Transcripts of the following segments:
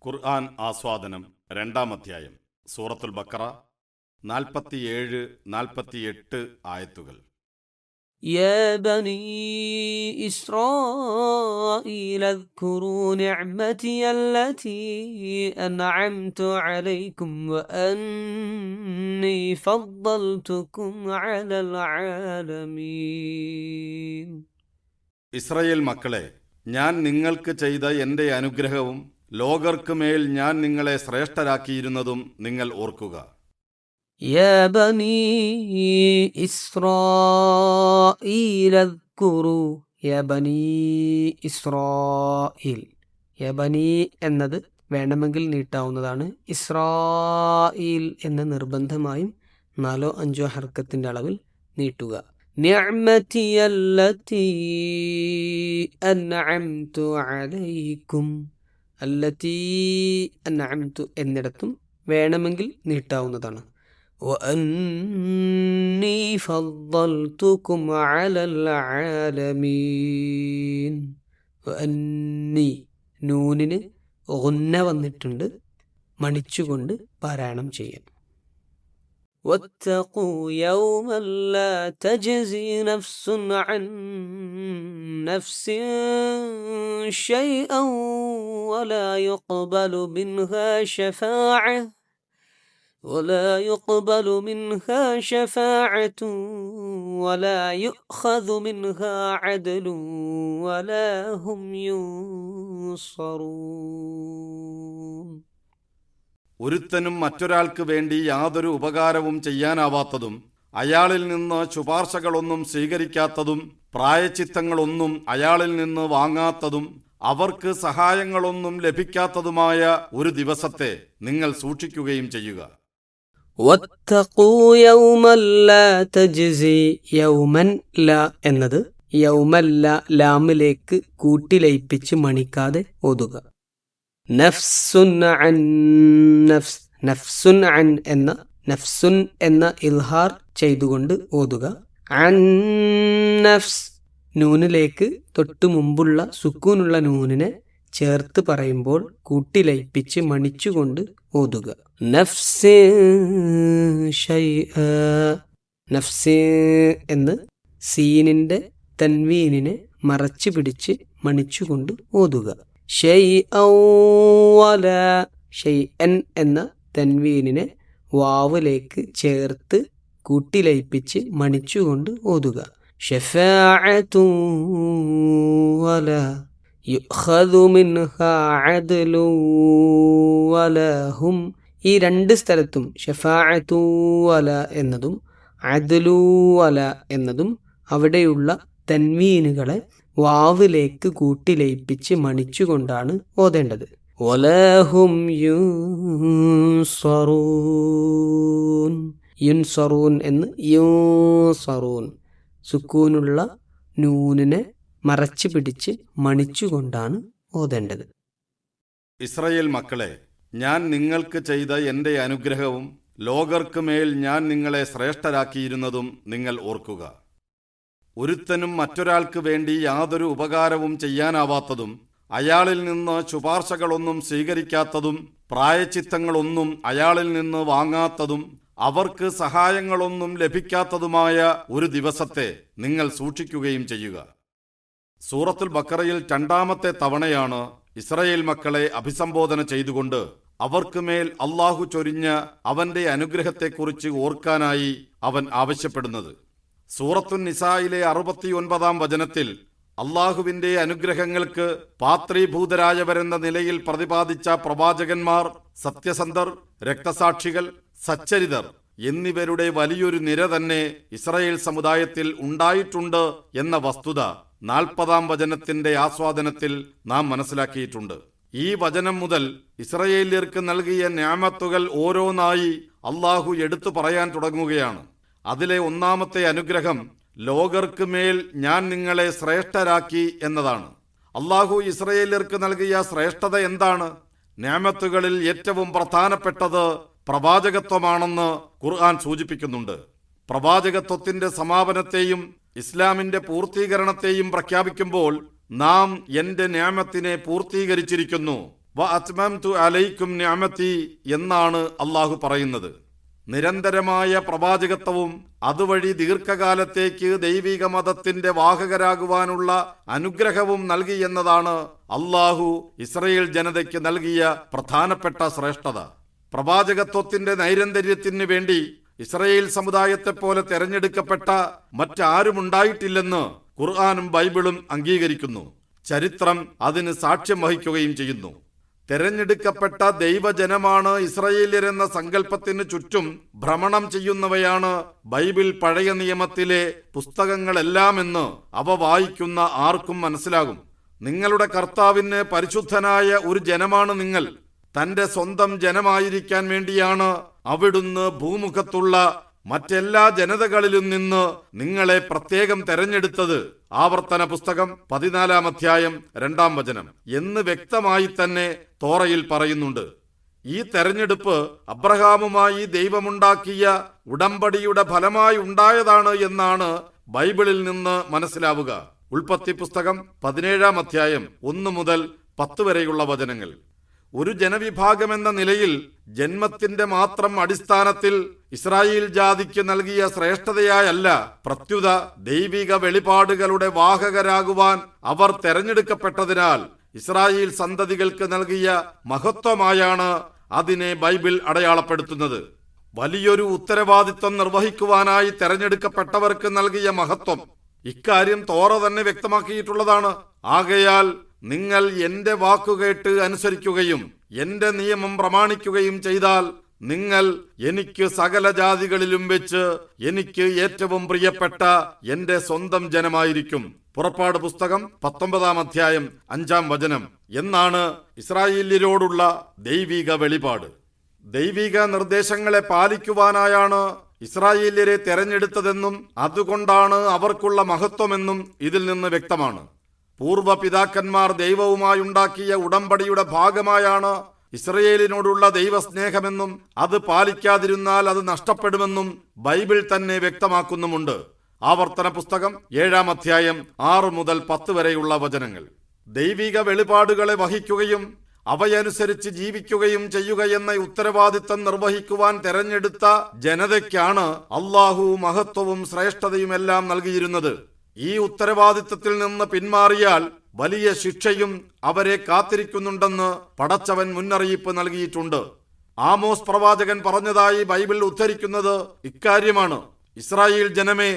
ഖുർആൻ ആസ്വാദനം രണ്ടാം അധ്യായം സൂറത്തുൽ ബഖറ 47-48 ആയത്തുകൾ. يا بني إسرائيل اذكروا نعمتي التي أنعمت عليكم وأني فضلتكم على العالمين. ഇസ്രായേൽ മക്കളെ, ഞാൻ നിങ്ങൾക്ക് ചെയ്ത എൻ്റെ അനുഗ്രഹവും ലോകർക്ക് മേൽ ഞാൻ നിങ്ങളെ ശ്രേഷ്ഠരാക്കിയിരുന്നതും നിങ്ങൾ ഓർക്കുക. يا بني إسرائيل اذكروا يا بني إسرائيൽ യാ ബനി എന്നത് വേണമെങ്കിൽ നീട്ടാവുന്നതാണ്. ഇസ്രായേൽ എന്ന് നിർബന്ധമായും 4-5 ഹർക്കത്തിൻ്റെ അളവിൽ നീട്ടുക. നിഅ്മതി അല്ലതി അൻഅംതു അലൈക്കും. അല്ലതി അൻഅംതു എന്നിടത്തും വേണമെങ്കിൽ നീട്ടാവുന്നതാണ്. وأني فضلتكم على العالمين. وأني നൂനിന് ഗുന്ന വന്നിട്ടുണ്ട്, മണിച്ചുകൊണ്ട് പാരായണം ചെയ്യാൻ. واتقوا يوما لا تجزي نفس عن نفس شيئا ولا يقبل منها شفاعة ولا يؤخذ منها عدل ولا هم ينصرون. ഒരുത്തനും മറ്റൊരാൾക്ക് വേണ്ടി യാതൊരു ഉപകാരവും ചെയ്യാനാവാത്തതും അയാളിൽ നിന്ന് ശുപാർശകളൊന്നും സ്വീകരിക്കാത്തതും പ്രായച്ചിത്തങ്ങളൊന്നും അയാളിൽ നിന്ന് വാങ്ങാത്തതും അവർക്ക് സഹായങ്ങളൊന്നും ലഭിക്കാത്തതുമായ ഒരു ദിവസത്തെ നിങ്ങൾ സൂക്ഷിക്കുകയും ചെയ്യുക. واتقوا يوما لا تجزي യൗമൻ ലാ എന്നത് യൗമല്ല ലാമിലേക്ക് കൂട്ടിലയിപ്പിച്ച് മണിക്കാതെ ഓതുക. നഫ്സുൻ അൻ നഫ്സ്, നഫ്സുൻ അൻ എന്ന നഫ്സുൻ എന്ന ഇൽഹാർ ചെയ്തുകൊണ്ട് ഓതുക. അൻ നഫ്സ് നൂനിലേക്ക് തൊട്ടു മുമ്പുള്ള സുക്കൂനുള്ള നൂനിനെ ചേർത്ത് പറയുമ്പോൾ കൂട്ടിലയിപ്പിച്ച് മണിച്ചുകൊണ്ട് ഓതുക. നഫ്സ് ഷൈഅ, നഫ്സ് എന്ന് സീനിന്റെ തൻവീനിനെ മറച്ചു പിടിച്ച് മണിച്ചുകൊണ്ട് ഓതുക. ഷൈഅൻ വല, ഷൈഅൻ എന്ന തൻവീനിനെ വാവിലേക്ക് ചേർത്ത് കൂട്ടിലയിപ്പിച്ച് മണിച്ചുകൊണ്ട് ഓതുക. ഷഫാഅതു വല യുഖദു മിൻഹാ അദ്ലു വലാ ഹും. ഈ രണ്ട് സ്ഥലത്തും ഷഫാഅതു വല എന്നതും അദ്ലു വല എന്നതും അവിടെയുള്ള തൻവീനുകളെ വാവിലേക്ക് കൂട്ടിലയിപ്പിച്ച് മണിച്ചുകൊണ്ടാണ് ഓതേണ്ടത്. വലാ ഹും യുൻസറൂൻ, യുൻസറൂൻ എന്ന് യുൻസറൂൻ സുക്കൂനുള്ള നൂനിനെ മറച്ചു പിടിച്ച് മണിച്ചുകൊണ്ടാണ് ഓതേണ്ടത്. ഇസ്രായേൽ മക്കളെ, ഞാൻ നിങ്ങൾക്ക് ചെയ്ത എൻ്റെ അനുഗ്രഹവും ലോകർക്ക് മേൽ ഞാൻ നിങ്ങളെ ശ്രേഷ്ഠരാക്കിയിരുന്നതും നിങ്ങൾ ഓർക്കുക. ഒരുത്തനും മറ്റൊരാൾക്ക് വേണ്ടി യാതൊരു ഉപകാരവും ചെയ്യാനാവാത്തതും അയാളിൽ നിന്ന് ശുപാർശകളൊന്നും സ്വീകരിക്കാത്തതും പ്രായച്ചിത്തങ്ങളൊന്നും അയാളിൽ നിന്ന് വാങ്ങാത്തതും അവർക്ക് സഹായങ്ങളൊന്നും ലഭിക്കാത്തതുമായ ഒരു ദിവസത്തെ നിങ്ങൾ സൂക്ഷിക്കുകയും ചെയ്യുക. സൂറത്തുൽ ബഖറയിൽ 2ാമത്തെ തവണയാണ് ഇസ്രായേൽ മക്കളെ അഭിസംബോധന ചെയ്തുകൊണ്ട് അവർക്ക് മേൽ അള്ളാഹു ചൊരിഞ്ഞ അവന്റെ അനുഗ്രഹത്തെക്കുറിച്ച് ഓർക്കാനായി അവൻ ആവശ്യപ്പെടുന്നത്. സൂറത്തുൻ നിസായിലെ 69-ാം വചനത്തിൽ അള്ളാഹുവിന്റെ അനുഗ്രഹങ്ങൾക്ക് പാത്രീഭൂതരായവരെന്ന നിലയിൽ പ്രതിപാദിച്ച പ്രവാചകന്മാർ, സത്യസന്ധർ, രക്തസാക്ഷികൾ, സച്ചരിതർ എന്നിവരുടെ വലിയൊരു നിര തന്നെ ഇസ്രായേൽ സമുദായത്തിൽ ഉണ്ടായിട്ടുണ്ട് എന്ന വസ്തുത 40-ാം വചനത്തിന്റെ ആസ്വാദനത്തിൽ നാം മനസ്സിലാക്കിയിട്ടുണ്ട്. ഈ വചനം മുതൽ ഇസ്രായേല്യർക്ക് നൽകിയ നിഅമത്തുകൾ ഓരോന്നായി അള്ളാഹു എടുത്തു പറയാൻ തുടങ്ങുകയാണ്. അതിലെ 1-ാമത്തെ അനുഗ്രഹം ലോകർക്ക് മേൽ ഞാൻ നിങ്ങളെ ശ്രേഷ്ഠരാക്കി എന്നതാണ്. അള്ളാഹു ഇസ്രായേല്യർക്ക് നൽകിയ ശ്രേഷ്ഠത എന്താണ്? നിഅമത്തുകളിൽ ഏറ്റവും പ്രധാനപ്പെട്ടത് പ്രവാചകത്വമാണെന്ന് ഖുർആൻ സൂചിപ്പിക്കുന്നുണ്ട്. പ്രവാചകത്വത്തിന്റെ സമാപനത്തെയും ഇസ്ലാമിന്റെ പൂർത്തീകരണത്തെയും പ്രഖ്യാപിക്കുമ്പോൾ നാം എന്റെ നിഅമത്തിനെ പൂർത്തീകരിച്ചിരിക്കുന്നു, വ അത്മംതു അലൈക്കും നിഅമതി എന്നാണ് അള്ളാഹു പറയുന്നത്. നിരന്തരമായ പ്രവാചകത്വവും അതുവഴി ദീർഘകാലത്തേക്ക് ദൈവിക മതത്തിന്റെ വാഹകരാകുവാനുള്ള അനുഗ്രഹവും നൽകി എന്നതാണ് അള്ളാഹു ഇസ്രയേൽ ജനതയ്ക്ക് നൽകിയ പ്രധാനപ്പെട്ട ശ്രേഷ്ഠത. പ്രവാചകത്വത്തിന്റെ നൈരന്തര്യത്തിന് വേണ്ടി ഇസ്രയേൽ സമുദായത്തെപ്പോലെ തെരഞ്ഞെടുക്കപ്പെട്ട മറ്റാരുമുണ്ടായിട്ടില്ലെന്ന് ഖുർആനും ബൈബിളും അംഗീകരിക്കുന്നു. ചരിത്രം അതിന് സാക്ഷ്യം വഹിക്കുകയും ചെയ്യുന്നു. തെരഞ്ഞെടുക്കപ്പെട്ട ദൈവജനമാണ് ഇസ്രയേല്യരെന്ന സങ്കല്പത്തിന് ചുറ്റും ഭ്രമണം ചെയ്യുന്നവയാണ് ബൈബിൾ പഴയ നിയമത്തിലെ പുസ്തകങ്ങളെല്ലാമെന്ന് അവ വായിക്കുന്ന ആർക്കും മനസ്സിലാകും. നിങ്ങളുടെ കർത്താവിന് പരിശുദ്ധനായ ഒരു ജനമാണ് നിങ്ങൾ. തന്റെ സ്വന്തം ജനമായിരിക്കാൻ വേണ്ടിയാണ് അവിടുന്ന് ഭൂമുഖത്തുള്ള മറ്റെല്ലാ ജനതകളിലും നിന്ന് നിങ്ങളെ പ്രത്യേകം തെരഞ്ഞെടുത്തത്. ആവർത്തന പുസ്തകം 14 അധ്യായം 2 വചനം എന്ന് വ്യക്തമായി തന്നെ തോറയിൽ പറയുന്നുണ്ട്. ഈ തെരഞ്ഞെടുപ്പ് അബ്രഹാമുമായി ദൈവമുണ്ടാക്കിയ ഉടമ്പടിയുടെ ഫലമായി ഉണ്ടായതാണ് എന്നാണ് ബൈബിളിൽ നിന്ന് മനസ്സിലാവുക. ഉൽപ്പത്തി പുസ്തകം 17 അധ്യായം 1 മുതൽ 10 വരെയുള്ള വചനങ്ങൾ. ഒരു ജനവിഭാഗമെന്ന നിലയിൽ ജന്മത്തിന്റെ മാത്രം അടിസ്ഥാനത്തിൽ ഇസ്രായേൽ ജാതിക്ക് നൽകിയ ശ്രേഷ്ഠതയായല്ല, പ്രത്യുത ദൈവിക വെളിപാടുകളുടെ വാഹകരാകുവാൻ അവർ തെരഞ്ഞെടുക്കപ്പെട്ടതിനാൽ ഇസ്രായേൽ സന്തതികൾക്ക് നൽകിയ മഹത്വമായാണ് അതിനെ ബൈബിൾ അടയാളപ്പെടുത്തുന്നത്. വലിയൊരു ഉത്തരവാദിത്വം നിർവഹിക്കുവാനായി തെരഞ്ഞെടുക്കപ്പെട്ടവർക്ക് നൽകിയ മഹത്വം. ഇക്കാര്യം തോറ തന്നെ വ്യക്തമാക്കിയിട്ടുള്ളതാണ്. ആകയാൽ നിങ്ങൾ എന്റെ വാക്കുകേട്ട് അനുസരിക്കുകയും എന്റെ നിയമം പ്രമാണിക്കുകയും ചെയ്താൽ നിങ്ങൾ എനിക്ക് സകല ജാതികളിലും വെച്ച് എനിക്ക് ഏറ്റവും പ്രിയപ്പെട്ട എന്റെ സ്വന്തം ജനമായിരിക്കും. പുറപ്പാട് പുസ്തകം 19 അധ്യായം 5 വചനം എന്നാണ് ഇസ്രായേല്യരോടുള്ള ദൈവിക വെളിപാട്. ദൈവിക നിർദ്ദേശങ്ങളെ പാലിക്കുവാനായാണ് ഇസ്രായേല്യരെ തെരഞ്ഞെടുത്തതെന്നും അതുകൊണ്ടാണ് അവർക്കുള്ള മഹത്വമെന്നും ഇതിൽ നിന്ന് വ്യക്തമാണ്. പൂർവ്വ പിതാക്കന്മാർ ദൈവവുമായുണ്ടാക്കിയ ഉടമ്പടിയുടെ ഭാഗമായാണ് ഇസ്രയേലിനോടുള്ള ദൈവസ്നേഹമെന്നും അത് പാലിക്കാതിരുന്നാൽ അത് നഷ്ടപ്പെടുമെന്നും ബൈബിൾ തന്നെ വ്യക്തമാക്കുന്നുമുണ്ട്. ആവർത്തന പുസ്തകം 7 അധ്യായം 6 മുതൽ 10 വരെയുള്ള വചനങ്ങൾ. ദൈവിക വെളിപാടുകളെ വഹിക്കുകയും അവയനുസരിച്ച് ജീവിക്കുകയും ചെയ്യുകയെന്ന ഉത്തരവാദിത്തം നിർവഹിക്കുവാൻ തെരഞ്ഞെടുത്ത ജനതയ്ക്കാണ് അള്ളാഹു മഹത്വവും ശ്രേഷ്ഠതയുമെല്ലാം നൽകിയിരുന്നത്. ഈ ഉത്തരവാദിത്തത്തിൽ നിന്ന് പിന്മാറിയാൽ വലിയ ശിക്ഷയും അവരെ കാത്തിരിക്കുന്നുണ്ടെന്ന് പടച്ചവൻ മുന്നറിയിപ്പ് നൽകിയിട്ടുണ്ട്. ആമോസ് പ്രവാചകൻ പറഞ്ഞതായി ബൈബിൾ ഉദ്ധരിക്കുന്നത് ഇക്കാര്യമാണ്. ഇസ്രായേൽ ജനമേ,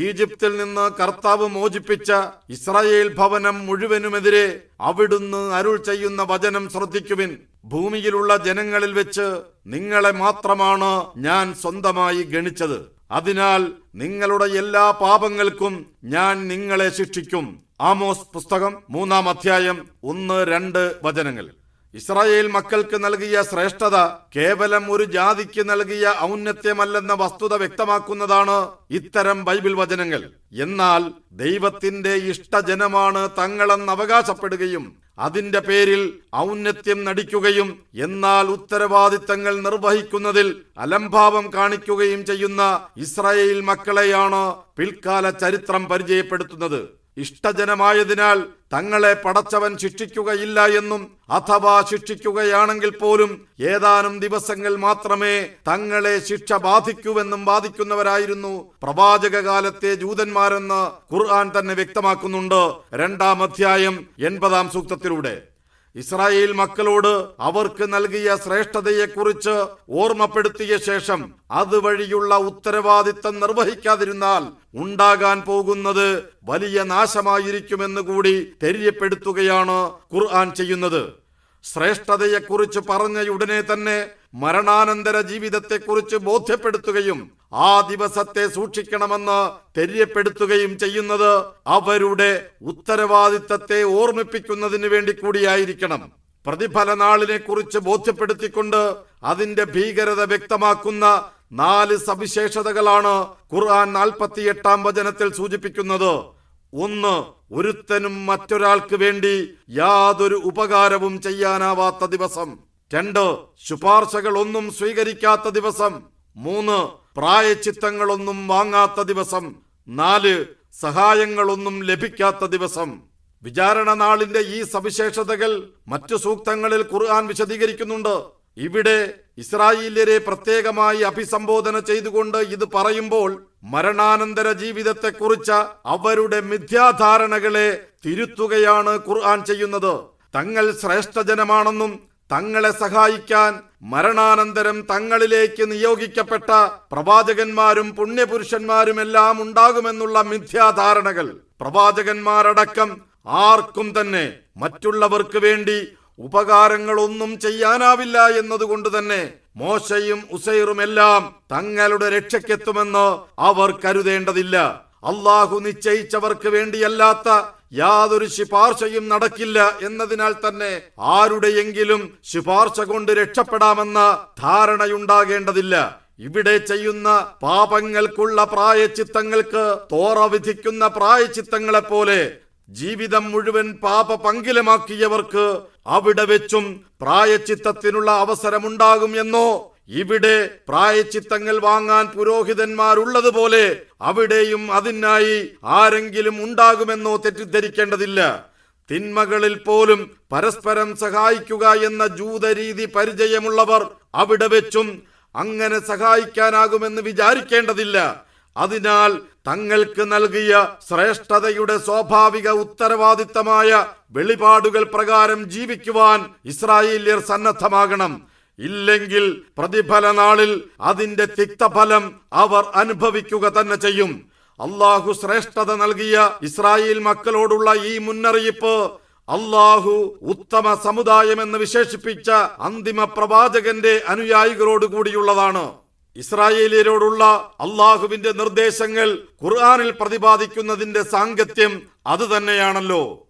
ഈജിപ്തിൽ നിന്ന് കർത്താവ് മോചിപ്പിച്ച ഇസ്രായേൽ ഭവനം മുഴുവനുമെതിരെ അവിടുന്ന് അരുൾ ചെയ്യുന്ന വചനം ശ്രദ്ധിക്കുവിൻ. ഭൂമിയിലുള്ള ജനങ്ങളിൽ വെച്ച് നിങ്ങളെ മാത്രമാണ് ഞാൻ സ്വന്തമായി ഗണിച്ചത്. അതിനാൽ നിങ്ങളുടെ എല്ലാ പാപങ്ങൾക്കും ഞാൻ നിങ്ങളെ ശിക്ഷിക്കും. ആമോസ് പുസ്തകം 3 അധ്യായം 1-2 വചനങ്ങൾ. ഇസ്രായേൽ മക്കൾക്ക് നൽകിയ ശ്രേഷ്ഠത കേവലം ഒരു ജാതിക്ക് നൽകിയ ഔന്നത്യമല്ലെന്ന വസ്തുത വ്യക്തമാക്കുന്നതാണ് ഇത്തരം ബൈബിൾ വചനങ്ങൾ. എന്നാൽ ദൈവത്തിന്റെ ഇഷ്ടജനമാണ് തങ്ങളെന്ന് അവകാശപ്പെടുകയും അതിന്റെ പേരിൽ ഔന്നത്യം നടിക്കുകയും എന്നാൽ ഉത്തരവാദിത്തങ്ങൾ നിർവഹിക്കുന്നതിൽ അലംഭാവം കാണിക്കുകയും ചെയ്യുന്ന ഇസ്രായേൽ മക്കളെയാണ് പിൽക്കാല ചരിത്രം പരിചയപ്പെടുത്തുന്നത്. ഇഷ്ടജനമായതിനാൽ തങ്ങളെ പടച്ചവൻ ശിക്ഷിക്കുകയില്ല എന്നും അഥവാ ശിക്ഷിക്കുകയാണെങ്കിൽ പോലും ഏതാനും ദിവസങ്ങൾ മാത്രമേ തങ്ങളെ ശിക്ഷ ബാധിക്കൂവെന്നും വാദിക്കുന്നവരായിരുന്നു പ്രവാചക കാലത്തെ ജൂതന്മാരെന്ന് ഖുർആൻ തന്നെ വ്യക്തമാക്കുന്നുണ്ട് 2 അധ്യായം 80 സൂക്തത്തിലൂടെ. ഇസ്രായേൽ മക്കളോട് അവർക്ക് നൽകിയ ശ്രേഷ്ഠതയെക്കുറിച്ച് ഓർമ്മപ്പെടുത്തിയ ശേഷം അതുവഴിയുള്ള ഉത്തരവാദിത്തം നിർവഹിക്കാതിരുന്നാൽ ഉണ്ടാകാൻ പോകുന്നത് വലിയ നാശമായിരിക്കുമെന്ന് കൂടി തെര്യപ്പെടുത്തുകയാണ് ഖുർആൻ ചെയ്യുന്നത്. ശ്രേഷ്ഠതയെക്കുറിച്ച് പറഞ്ഞ ഉടനെ തന്നെ മരണാനന്തര ജീവിതത്തെക്കുറിച്ച് ബോധ്യപ്പെടുത്തുകയും ആ ദിവസത്തെ സൂക്ഷിക്കണമെന്ന് തെര്യപ്പെടുത്തുകയും ചെയ്യുന്നത് അവരുടെ ഉത്തരവാദിത്തത്തെ ഓർമ്മിപ്പിക്കുന്നതിന് വേണ്ടി കൂടിയായിരിക്കണം. പ്രതിഫല നാളിനെ കുറിച്ച് ബോധ്യപ്പെടുത്തിക്കൊണ്ട് അതിന്റെ ഭീകരത വ്യക്തമാക്കുന്ന 4 സവിശേഷതകളാണ് ഖുർആൻ 48 വചനത്തിൽ സൂചിപ്പിക്കുന്നത്. 1. ഒരുത്തനും മറ്റൊരാൾക്ക് വേണ്ടി യാതൊരു ഉപകാരവും ചെയ്യാനാവാത്ത ദിവസം. 2. ശുപാർശകളൊന്നും സ്വീകരിക്കാത്ത ദിവസം. 3. പ്രായച്ചിത്തങ്ങളൊന്നും വാങ്ങാത്ത ദിവസം. 4. സഹായങ്ങളൊന്നും ലഭിക്കാത്ത ദിവസം. വിചാരണ നാളിന്റെ ഈ സവിശേഷതകൾ മറ്റു സൂക്തങ്ങളിൽ ഖുർആൻ വിശദീകരിക്കുന്നുണ്ട്. ഇവിടെ ഇസ്രായേല്യരെ പ്രത്യേകമായി അഭിസംബോധന ചെയ്തുകൊണ്ട് ഇത് പറയുമ്പോൾ മരണാനന്തര ജീവിതത്തെക്കുറിച്ച് അവരുടെ മിഥ്യാധാരണകളെ തിരുത്തുകയാണ് ഖുർആൻ ചെയ്യുന്നത്. തങ്ങൾ ശ്രേഷ്ഠജനമാണെന്നും തങ്ങളെ സഹായിക്കാൻ മരണാനന്തരം തങ്ങളിലേക്ക് നിയോഗിക്കപ്പെട്ട പ്രവാചകന്മാരും പുണ്യപുരുഷന്മാരുമെല്ലാം ഉണ്ടാകുമെന്നുള്ള മിഥ്യാധാരണകൾ പ്രവാചകന്മാരടക്കം ആർക്കും തന്നെ മറ്റുള്ളവർക്ക് വേണ്ടി ഉപകാരങ്ങളൊന്നും ചെയ്യാനാവില്ല എന്നതുകൊണ്ട് തന്നെ മോശയും ഉസൈറുമെല്ലാം തങ്ങളുടെ രക്ഷയ്ക്കെത്തുമെന്ന് അവർ കരുതേണ്ടതില്ല. അള്ളാഹു നിശ്ചയിച്ചവർക്ക് വേണ്ടിയല്ലാത്ത യാതൊരു ശുപാർശയും നടക്കില്ല എന്നതിനാൽ തന്നെ ആരുടെയെങ്കിലും ശുപാർശ കൊണ്ട് രക്ഷപ്പെടാമെന്ന ധാരണയുണ്ടാകേണ്ടതില്ല. ഇവിടെ ചെയ്യുന്ന പാപങ്ങൾക്കുള്ള പ്രായച്ചിത്തങ്ങൾക്ക് തോറ വിധിക്കുന്ന പ്രായച്ചിത്തങ്ങളെപ്പോലെ ജീവിതം മുഴുവൻ പാപ പങ്കിലമാക്കിയവർക്ക് അവിടെ വെച്ചും പ്രായച്ചിത്തത്തിനുള്ള അവസരമുണ്ടാകും എന്നോ, ഇവിടെ പ്രായച്ചിത്തങ്ങൾ വാങ്ങാൻ പുരോഹിതന്മാരുള്ളതുപോലെ അവിടെയും അതിനായി ആരെങ്കിലും ഉണ്ടാകുമെന്നോ തെറ്റിദ്ധരിക്കേണ്ടതില്ല. തിന്മകളിൽ പോലും പരസ്പരം സഹായിക്കുക എന്ന ജൂതരീതി പരിചയമുള്ളവർ അവിടെ വെച്ചും അങ്ങനെ സഹായിക്കാനാകുമെന്ന് വിചാരിക്കേണ്ടതില്ല. അതിനാൽ തങ്ങൾക്ക് നൽകിയ ശ്രേഷ്ഠതയുടെ സ്വാഭാവിക ഉത്തരവാദിത്തമായ വെളിപാടുകൾ പ്രകാരം ജീവിക്കുവാൻ ഇസ്രായേല്യർ സന്നദ്ധമാകണം. ഇല്ലെങ്കിൽ പ്രതിഫല നാളിൽ അതിന്റെ തിക്തഫലം അവർ അനുഭവിക്കുക തന്നെ ചെയ്യും. അള്ളാഹു ശ്രേഷ്ഠത നൽകിയ ഇസ്രായേൽ മക്കളോടുള്ള ഈ മുന്നറിയിപ്പ് അള്ളാഹു ഉത്തമ സമുദായമെന്ന് വിശേഷിപ്പിച്ച അന്തിമ പ്രവാചകന്റെ അനുയായികളോട് കൂടിയുള്ളതാണ്. ഇസ്രായേലിയരോടുള്ള അള്ളാഹുവിന്റെ നിർദ്ദേശങ്ങൾ ഖുർആനിൽ പ്രതിപാദിക്കുന്നതിന്റെ സാങ്കത്യം അത് തന്നെയാണല്ലോ.